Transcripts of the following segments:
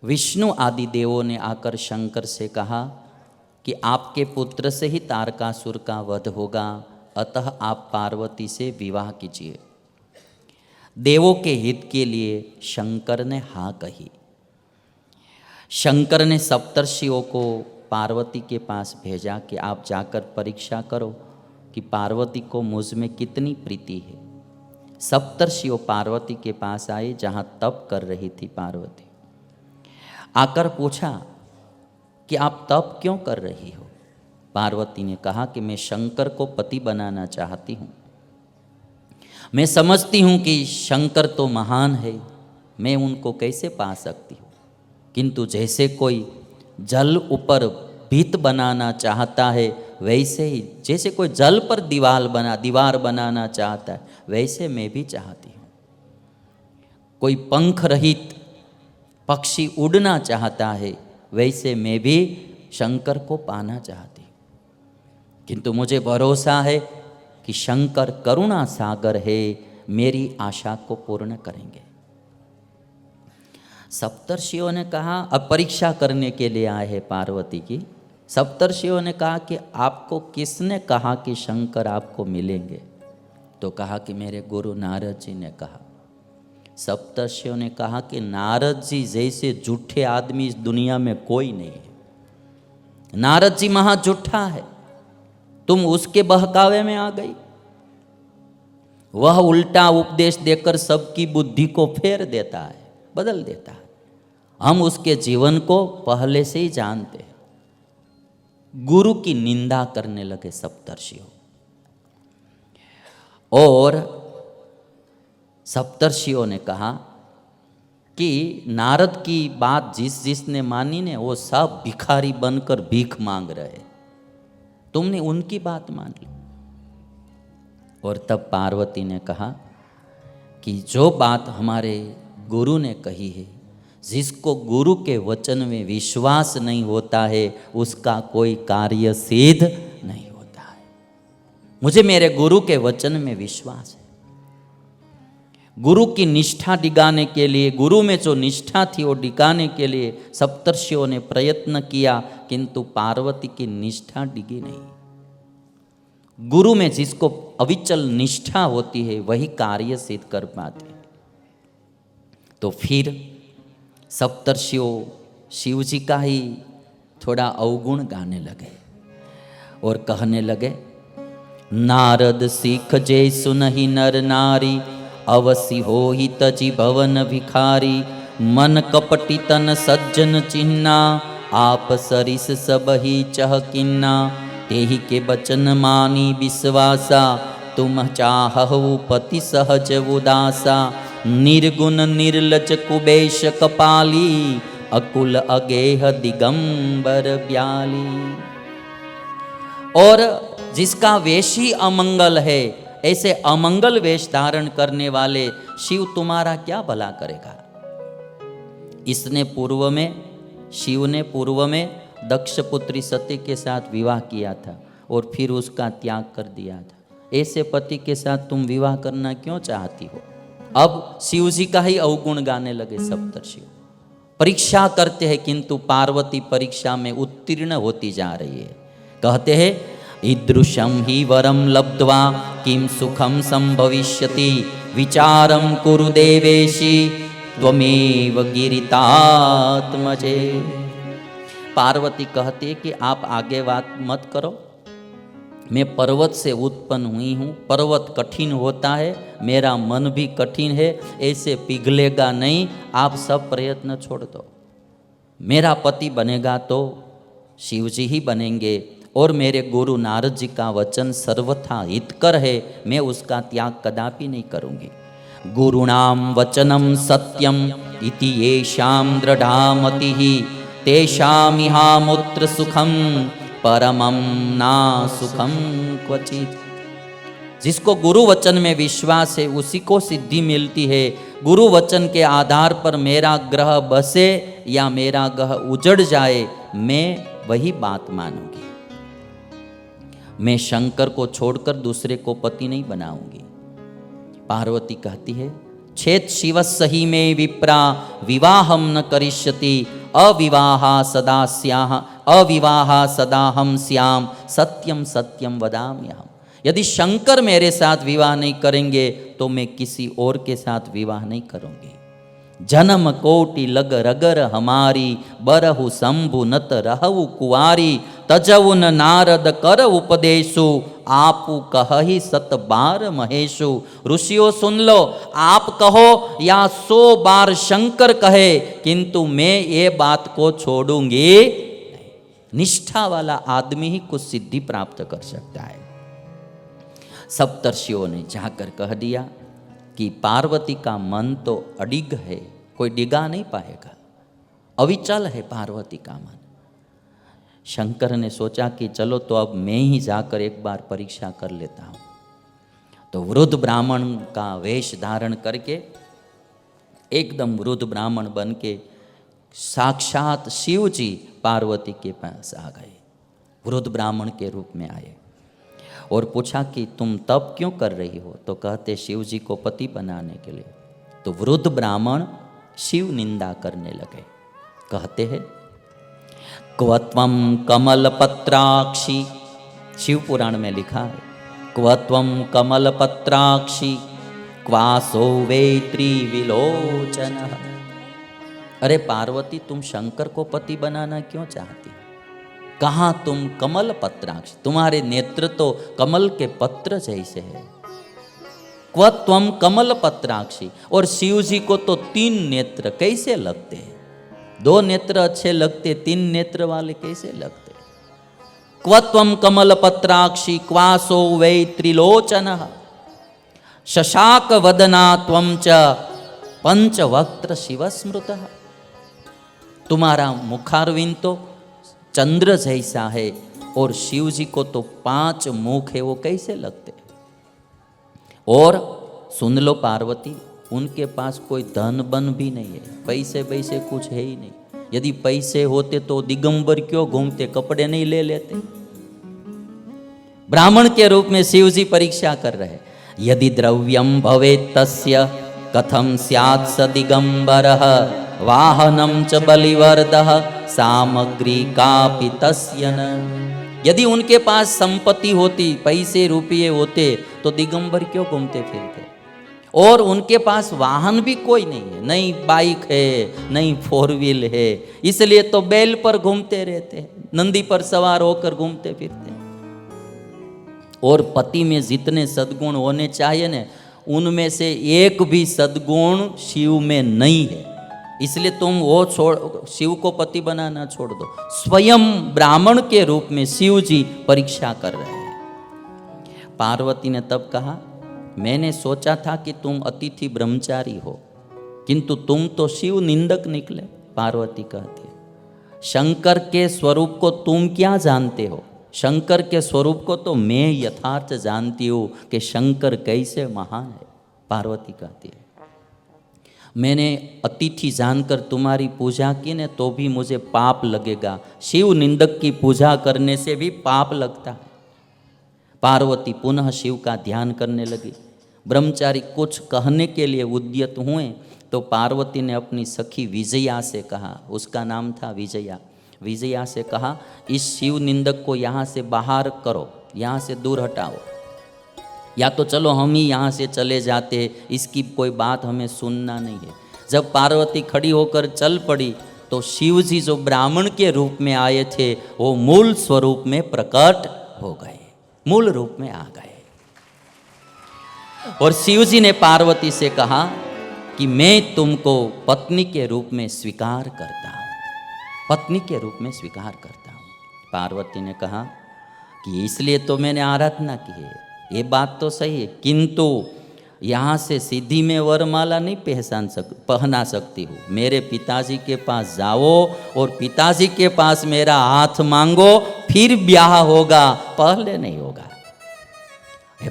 विष्णु आदि देवों ने आकर शंकर से कहा कि आपके पुत्र से ही तारकासुर का वध होगा, अतः आप पार्वती से विवाह कीजिए। देवों के हित के लिए शंकर ने हाँ कही। शंकर ने सप्तर्षियों को पार्वती के पास भेजा कि आप जाकर परीक्षा करो कि पार्वती को मुझ में कितनी प्रीति है। सप्तर्षियों पार्वती के पास आए जहाँ तप कर रही थी पार्वती। आकर पूछा कि आप तप क्यों कर रही हो। पार्वती ने कहा कि मैं शंकर को पति बनाना चाहती हूँ। मैं समझती हूँ कि शंकर तो महान है, मैं उनको कैसे पा सकती हूँ, किंतु जैसे कोई जल ऊपर भित बनाना चाहता है वैसे ही, जैसे कोई जल पर दीवार बनाना चाहता है वैसे मैं भी चाहती हूँ। कोई पंख रहित पक्षी उड़ना चाहता है वैसे मैं भी शंकर को पाना चाहती हूँ, किंतु मुझे भरोसा है कि शंकर करुणा सागर है, मेरी आशा को पूर्ण करेंगे। सप्तर्षियों ने कहा, अब परीक्षा करने के लिए आए हैं पार्वती की। सप्तर्षियों ने कहा कि आपको किसने कहा कि शंकर आपको मिलेंगे। तो कहा कि मेरे गुरु नारद जी ने कहा। सप्तर्षियों ने कहा कि नारद जी जैसे झूठे आदमी इस दुनिया में कोई नहीं है। नारद जी महा झूठा है, तुम उसके बहकावे में आ गई। वह उल्टा उपदेश देकर सबकी बुद्धि को फेर देता है, बदल देता है। हम उसके जीवन को पहले से ही जानते हैं। गुरु की निंदा करने लगे सप्तर्षियों। और सप्तर्षियों ने कहा कि नारद की बात जिसने मानी ने वो सब भिखारी बनकर भीख मांग रहे, तुमने उनकी बात मान ली। और तब पार्वती ने कहा कि जो बात हमारे गुरु ने कही है, जिसको गुरु के वचन में विश्वास नहीं होता है उसका कोई कार्य सिद्ध नहीं होता है। मुझे मेरे गुरु के वचन में विश्वास है। गुरु की निष्ठा डिगाने के लिए, गुरु में जो निष्ठा थी वो डिगाने के लिए सप्तर्षियों ने प्रयत्न किया, किंतु पार्वती की निष्ठा डिगी नहीं। गुरु में जिसको अविचल निष्ठा होती है वही कार्य सिद्ध कर पाते हैं। तो फिर सप्तर्षियों शिव जी का ही थोड़ा अवगुण गाने लगे और कहने लगे, नारद सीख जे सुनहि नर नारी, अवसि होहि तजि भवन भिखारी। मन कपटी तन सज्जन चिन्ना, आप सरिस सब ही चहकिन्ना। तेहि के बचन मानी विश्वासा, तुम चाहहु पति सहज उदासा। निर्गुण निर्लज कुबेश कपाली, अकुल अगेह दिगंबर ब्याली। और जिसका वेश ही अमंगल है, ऐसे अमंगल वेश धारण करने वाले शिव तुम्हारा क्या भला करेगा। शिव ने पूर्व में दक्ष पुत्री सती के साथ विवाह किया था और फिर उसका त्याग कर दिया था। ऐसे पति के साथ तुम विवाह करना क्यों चाहती हो। अब शिव जी का ही अवगुण गाने लगे सप्तर्षि। परीक्षा करते हैं किंतु पार्वती परीक्षा में उत्तीर्ण होती जा रही है। कहते हैं, ईदृशं हि वरम लब्ध्वा किं सुखम संभविष्यति। विचारम कुरु देवेशी त्वमेव गिरितात्मजे। पार्वती कहती है कि आप आगे बात मत करो, मैं पर्वत से उत्पन्न हुई हूँ। पर्वत कठिन होता है, मेरा मन भी कठिन है, ऐसे पिघलेगा नहीं। आप सब प्रयत्न छोड़ दो। मेरा पति बनेगा तो शिव जी ही बनेंगे और मेरे गुरु नारद जी का वचन सर्वथा हितकर है, मैं उसका त्याग कदापि नहीं करूँगी। गुरुणाम वचनम सत्यम इति येषां दृढ़ा मतिः, तेषामिहामुत्र सुखम परमं ना सुखम क्वचित्। जिसको गुरु वचन में विश्वास है उसी को सिद्धि मिलती है। गुरु वचन के आधार पर मेरा ग्रह बसे या मेरा ग्रह उजड़ जाए, मैं वही बात मानूंगी। मैं शंकर को छोड़कर दूसरे को पति नहीं बनाऊंगी। पार्वती कहती है, छेत शिवस्सहि मे विप्रा विवाहम न करिष्यति अविवाहा सदा स्याह अविवाहा सदा हम श्याम सत्यम सत्यम वदाम्यहम्। यदि शंकर मेरे साथ विवाह नहीं करेंगे तो मैं किसी और के साथ विवाह नहीं करूंगी। जन्म कोटि लग रगर हमारी बरहु शंभु नत रहु कुआरी तजउन नारद कर उपदेशु आपू कहि सत बार महेशु। ऋषियों सुन लो, आप कहो या 100 बार शंकर कहे, किंतु मैं ये बात को छोड़ूंगी नहीं। निष्ठा वाला आदमी ही कुछ सिद्धि प्राप्त कर सकता है। सप्तर्षियों ने जाकर कह दिया कि पार्वती का मन तो अडिग है, कोई डिगा नहीं पाएगा, अविचल है पार्वती का मन। शंकर ने सोचा कि चलो तो अब मैं ही जाकर एक बार परीक्षा कर लेता हूँ। तो वृद्ध ब्राह्मण का वेश धारण करके एकदम वृद्ध ब्राह्मण बन के साक्षात शिव जी पार्वती के पास आ गए, वृद्ध ब्राह्मण के रूप में आए और पूछा कि तुम तप क्यों कर रही हो? तो कहते शिव जी को पति बनाने के लिए। तो वृद्ध ब्राह्मण शिव निंदा करने लगे, कहते हैं क्वत्वम कमल पत्राक्षी, शिव पुराण में लिखा है क्वत्वम कमल पत्राक्षी क्वासो वेत्री विलोचन। अरे पार्वती, तुम शंकर को पति बनाना क्यों चाहती? कहाँ तुम कमल पत्राक्षी, तुम्हारे नेत्र तो कमल के पत्र जैसे है। क्वत्वम कमल पत्राक्षी, और शिव जी को तो 3 नेत्र कैसे लगते हैं? 2 नेत्र अच्छे लगते, 3 नेत्र वाले कैसे लगते? क्वत्वम कमल पत्राक्षी क्वासो वै त्रिलोचनः शशाक वदना त्वं च पंचवक्त्र शिव स्मृतः। तुम्हारा मुखारविंद तो चंद्र जैसा है और शिव जी को तो 5 मुख है, वो कैसे लगते? और सुन लो पार्वती, उनके पास कोई धन बन भी नहीं है, पैसे वैसे कुछ है ही नहीं। यदि पैसे होते तो दिगंबर क्यों घूमते, कपड़े नहीं ले लेते? ब्राह्मण के रूप में शिव जी परीक्षा कर रहे। यदि द्रव्यम भवेत् तस्य कथम स्यात् स दिगंबरः वाहनम च बलिवर्दः सामग्री कापि तस्य न। यदि उनके पास संपत्ति होती, पैसे रुपये होते, तो दिगंबर क्यों घूमते फिरते? और उनके पास वाहन भी कोई नहीं है, नहीं बाइक है, नहीं 4 व्हील है, इसलिए तो बैल पर घूमते रहते हैं, नंदी पर सवार होकर घूमते फिरते हैं। और पति में जितने सद्गुण होने चाहिए ना, उनमें से एक भी सद्गुण शिव में नहीं है, इसलिए तुम वो छोड़, शिव को पति बनाना छोड़ दो। स्वयं ब्राह्मण के रूप में शिव जी परीक्षा कर रहे हैं। पार्वती ने तब कहा, मैंने सोचा था कि तुम अतिथि ब्रह्मचारी हो, किंतु तुम तो शिव निंदक निकले। पार्वती कहती है, शंकर के स्वरूप को तुम क्या जानते हो? शंकर के स्वरूप को तो मैं यथार्थ जानती हूँ कि शंकर कैसे महान है। पार्वती कहती है, मैंने अतिथि जानकर तुम्हारी पूजा की ने तो भी मुझे पाप लगेगा, शिव निंदक की पूजा करने से भी पाप लगता है। पार्वती पुनः शिव का ध्यान करने लगी। ब्रह्मचारी कुछ कहने के लिए उद्यत हुए तो पार्वती ने अपनी सखी विजया से कहा, उसका नाम था विजया। विजया से कहा, इस शिव निंदक को यहाँ से बाहर करो, यहाँ से दूर हटाओ, या तो चलो हम ही यहाँ से चले जाते, इसकी कोई बात हमें सुनना नहीं है। जब पार्वती खड़ी होकर चल पड़ी तो शिव जी जो ब्राह्मण के रूप में आए थे वो मूल स्वरूप में प्रकट हो गए, मूल रूप में आ गए। और शिव जी ने पार्वती से कहा कि मैं तुमको पत्नी के रूप में स्वीकार करता हूँ, पत्नी के रूप में स्वीकार करता हूँ। पार्वती ने कहा कि इसलिए तो मैंने आराधना की है, ये बात तो सही है, किंतु यहाँ से सीधी में वरमाला नहीं पहना सकती हूँ। मेरे पिताजी के पास जाओ और पिताजी के पास मेरा हाथ मांगो, फिर ब्याह होगा, पहले नहीं होगा।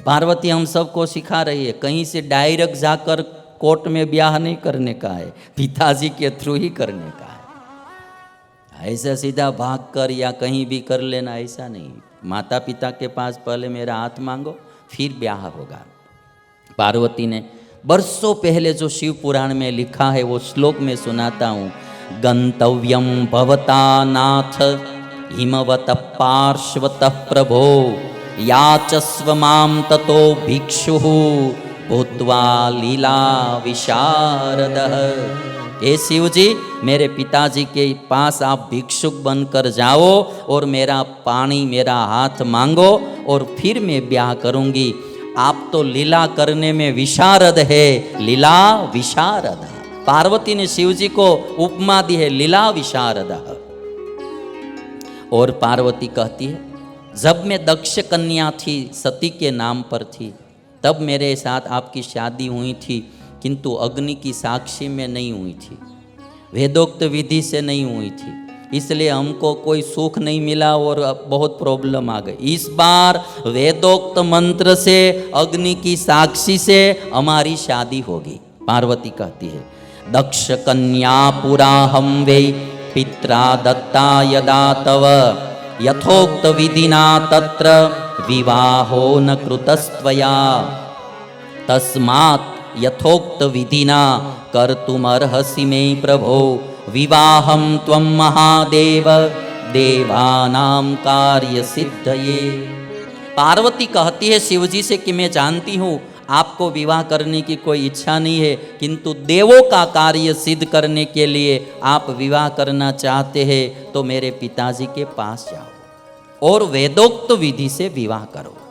पार्वती हम सबको सिखा रही है, कहीं से डायरेक्ट जाकर कोर्ट में ब्याह नहीं करने का है, पिताजी के थ्रू ही करने का है। ऐसा सीधा भाग कर या कहीं भी कर लेना, ऐसा नहीं। माता पिता के पास पहले मेरा हाथ मांगो, फिर ब्याह होगा। पार्वती ने बरसों पहले जो शिव पुराण में लिखा है वो श्लोक में सुनाता हूँ। गंतव्यम भवता नाथ हिमवत पार्श्वतः प्रभो याचस्व माम ततो भिक्षु भूत्वा लीला विशारदः। हे शिव जी, मेरे पिताजी के पास आप भिक्षुक बनकर जाओ और मेरा पानी, मेरा हाथ मांगो और फिर मैं ब्याह करूंगी। आप तो लीला करने में विशारद है, लीला विशारद। पार्वती ने शिव जी को उपमा दी है लीला विशारद। और पार्वती कहती है, जब मैं दक्ष कन्या थी, सती के नाम पर थी, तब मेरे साथ आपकी शादी हुई थी, किंतु अग्नि की साक्षी में नहीं हुई थी, वेदोक्त विधि से नहीं हुई थी, इसलिए हमको कोई सुख नहीं मिला और बहुत प्रॉब्लम आ गई। इस बार वेदोक्त मंत्र से, अग्नि की साक्षी से हमारी शादी होगी। पार्वती कहती है, दक्ष कन्या पुरा हम वे पित्रा दत्ता यदा तव यथोक्त विधिना तत्र विवाहो न कृतस्त्वया तस्मात् यथोक्त विधिना कर्तुमर्हसि मे प्रभो विवाहं त्वं महादेव देवानां कार्य सिद्धये। पार्वती कहती है शिव जी से कि मैं जानती हूँ आपको विवाह करने की कोई इच्छा नहीं है, किंतु देवों का कार्य सिद्ध करने के लिए आप विवाह करना चाहते हैं, तो मेरे पिताजी के पास जाओ और वेदोक्त विधि से विवाह करो।